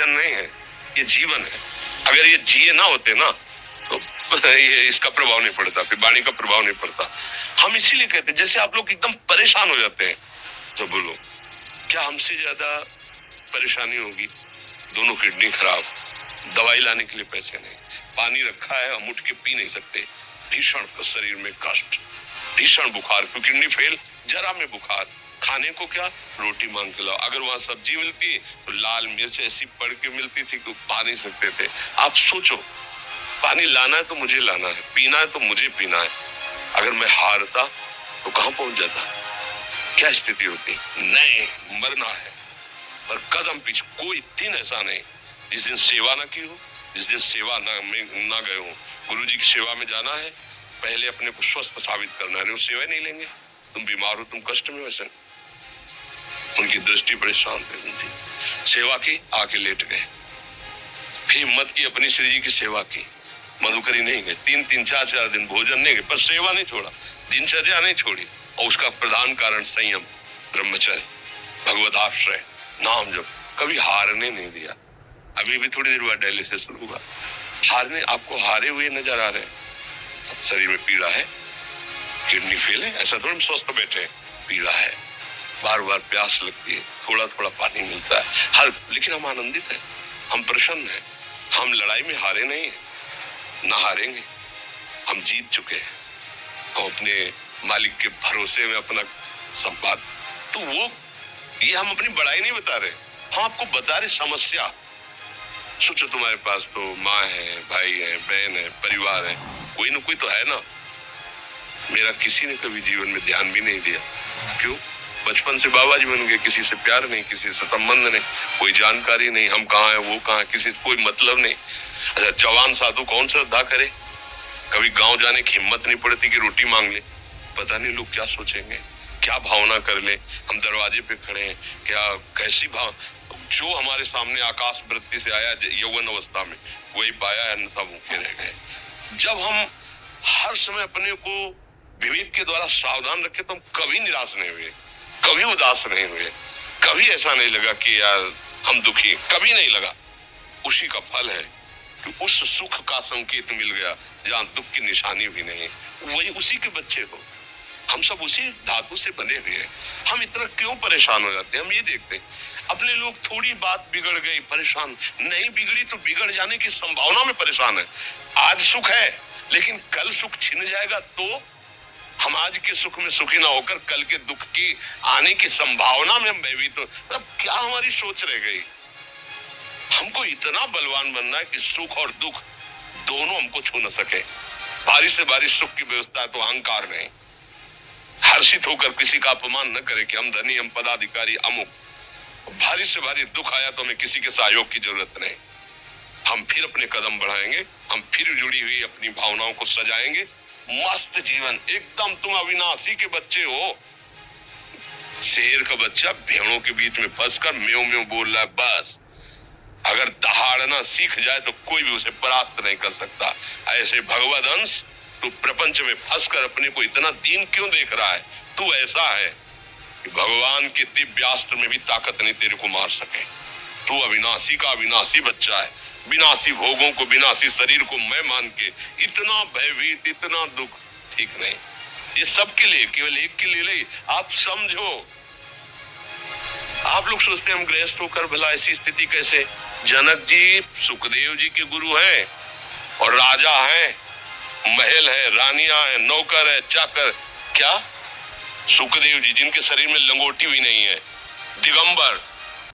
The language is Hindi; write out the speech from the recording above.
वचन नहीं है, ये जीवन है। अगर ये जिए ना होते ना तो ये इसका प्रभाव नहीं पड़ता, फिर वाणी का प्रभाव नहीं पड़ता। हम इसीलिए कहते हैं, जैसे आप लोग एकदम परेशान हो जाते हैं तो बोलो क्या हमसे ज्यादा परेशानी होगी? दोनों किडनी खराब, दवाई लाने के लिए पैसे नहीं, पानी रखा है हम उठ के पी नहीं सकते, भीषण शरीर में कष्ट, भीषण बुखार, क्योंकि किडनी फेल, जरा में बुखार, खाने को क्या, रोटी मांग के लाओ। अगर वहां सब्जी मिलती तो लाल मिर्च ऐसी पड़ के मिलती थी कि पा नहीं सकते थे। आप सोचो, पानी लाना है तो मुझे लाना है, पीना है तो मुझे पीना है। अगर मैं हारता तो कहां पहुंच जाता? क्या स्थिति होती? नहीं, मरना है, पर कदम पीछे। कोई दिन ऐसा नहीं जिस दिन सेवा ना की हो, जिस दिन सेवा ना गए हो। गुरु जी की सेवा में जाना है, पहले अपने को स्वस्थ साबित करना है, नहीं सेवा नहीं लेंगे। तुम बीमार हो, तुम कष्ट में, वैसे उनकी दृष्टि परेशान थे, उनकी सेवा की, आके लेट गए। फिर हिम्मत की, अपनी श्री जी की सेवा की, मधुकरी नहीं गए, 3-3 4-4 दिन भोजन नहीं गए, पर सेवा नहीं छोड़ा, दिनचर्या नहीं छोड़ी। और उसका प्रधान कारण संयम, ब्रह्मचर्य, भगवत आश्रय, नाम जप, कभी हारने नहीं दिया। अभी भी थोड़ी देर बाद डायलिसिस शुरू हुआ, हारने, आपको हारे हुए नजर आ रहे हैं। शरीर में पीड़ा है, किडनी फेल है, ऐसा थोड़ा स्वस्थ बैठे, पीड़ा है, बार बार प्यास लगती है, थोड़ा थोड़ा पानी मिलता है, हर, लेकिन हम आनंदित हैं, हम प्रसन्न हैं, हम लड़ाई में हारे नहीं हैं, ना हारेंगे, हम जीत चुके हैं, हम अपने मालिक के भरोसे में अपना संपाद। तो वो, ये हम अपनी बड़ाई नहीं बता रहे, हम आपको बता रहे समस्या। सोचो तुम्हारे पास तो माँ है, भाई है, बहन है, परिवार है, कोई ना कोई तो है ना। मेरा किसी ने कभी जीवन में ध्यान भी नहीं दिया, क्यों? बचपन से बाबा जी बन गए, किसी से प्यार नहीं, किसी से संबंध नहीं, कोई जानकारी नहीं, हम कहाँ हैं, वो कहाँ है, किसी से कोई मतलब नहीं। अच्छा, जवान साधु कौन श्रद्धा करे? कभी गांव जाने की हिम्मत नहीं पड़ती कि रोटी मांग ले, पता नहीं लोग क्या सोचेंगे, क्या भावना कर ले। हम दरवाजे पे खड़े हैं, क्या कैसी भाव, जो हमारे सामने आकाश वृत्ति से आया यौवन अवस्था में वही पाया, अन्यथा भूखे रह गए। जब हम हर समय अपने को विवेक के द्वारा सावधान रखे तो हम कभी निराश नहीं हुए, कभी उदास नहीं हुए, कभी ऐसा नहीं लगा कि यार हम दुखी, कभी नहीं लगा। उसी का फल है कि उस सुख का संकेत मिल गया जहाँ दुख की निशानी भी नहीं, वही उसी के बच्चे हो। हम सब उसी धातु से बने हुए हैं। हम इतना क्यों परेशान हो जाते हैं? हम ये देखते हैं अपने लोग, थोड़ी बात बिगड़ गई परेशान, नहीं बिगड़ी तो बिगड़ जाने की संभावना में परेशान है। आज सुख है लेकिन कल सुख छिन जाएगा तो हम आज के सुख में सुखी ना होकर कल के दुख की आने की संभावना में हम भयभीत हो। मतलब क्या हमारी सोच रह गई? हमको इतना बलवान बनना है कि सुख और दुख दोनों हमको छू न सके। बारिश से बारिश सुख की व्यवस्था है तो अहंकार नहीं, हर्षित होकर किसी का अपमान न करे कि हम धनी, हम पदाधिकारी, अमुक। भारी से भारी दुख आया तो हमें किसी के सहयोग की जरूरत नहीं, हम फिर अपने कदम बढ़ाएंगे, हम फिर जुड़ी हुई अपनी भावनाओं को सजाएंगे। मस्त जीवन, एकदम तुम अविनाशी के बच्चे हो। शेर का बच्चा भेड़ों के बीच में फंसकर म्यों म्यों बोल रहा है, बस अगर दहाड़ना सीख जाए तो कोई भी उसे परास्त नहीं कर सकता। ऐसे भगवद अंश, तू प्रपंच में फंसकर अपने को इतना दीन क्यों देख रहा है? तू ऐसा है कि भगवान के दिव्यास्त्र में भी ताकत नहीं तेरे को मार सके। तू अविनाशी का अविनाशी बच्चा है, विनाशी भोगों को, विनाशी शरीर को मैं मान के इतना भयभीत, इतना दुख, ठीक नहीं। ये सबके लिए, केवल एक के लिए नहीं। आप समझो, आप लोग सोचते हैं हम गृहस्थ होकर भला ऐसी स्थिति कैसे? जनक जी सुखदेव जी के गुरु हैं और राजा हैं, महल है, रानियां है, नौकर है, चाकर। क्या सुखदेव जी जिनके शरीर में लंगोटी भी नहीं है, दिगंबर,